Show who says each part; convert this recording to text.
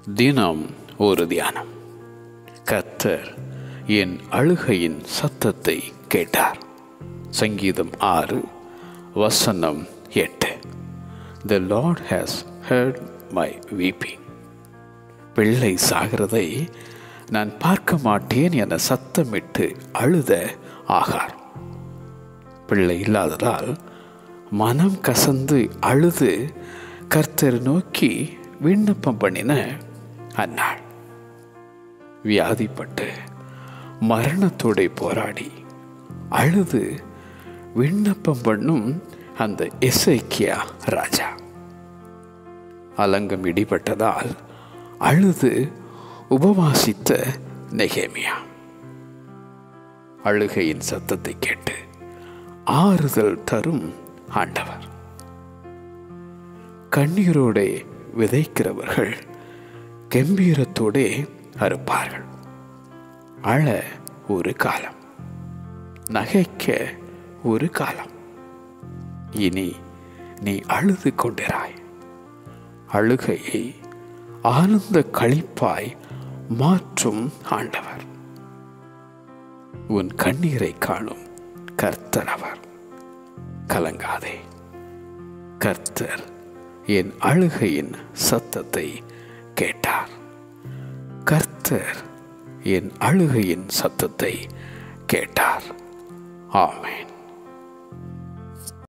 Speaker 1: தினம் ஒரு தியானம். கர்த்தர் என் அழுகையின் சத்தத்தை கேட்டார். சங்கீதம் 6:8. The Lord has heard my weeping. பிள்ளை சாகிறதை நான் பார்க்க மாட்டேன் என சத்தமிட்டு அழுத ஆகார். பிள்ளை இல்லாததால் மனம் கசந்து அழுது கர்த்தர் நோக்கி விண்ணப்பம் பண்ணின அந்நாள். வியாதிப்பட்டு மரணத்தோட போராடி அழுது விண்ணப்பம் பண்ணும் அந்த எசேக்கியா ராஜா. அலங்கம் இடிபட்டதால் அழுது உபவாசித்த நெகேமியா. அழுகையின் சத்தத்தை கேட்டு ஆறுதல் தரும் ஆண்டவர். கண்ணீரோட விதைக்கிறவர்கள் கம்பீரத்தோட அறுப்பார்கள். அழ ஒரு காலம், நகைக்க ஒரு காலம். இனி நீ அழுது கொண்டிராய். அழுகையை ஆனந்த களிப்பாய் மாற்றும் ஆண்டவர். உன் கண்ணீரை காணும் கர்த்தர் அவர். கலங்காதே, கர்த்தர் என் அழுகையின் சத்தத்தை கேட்டார். கர்த்தர் என் அழுகையின் சத்தத்தை கேட்டார். ஆமென்.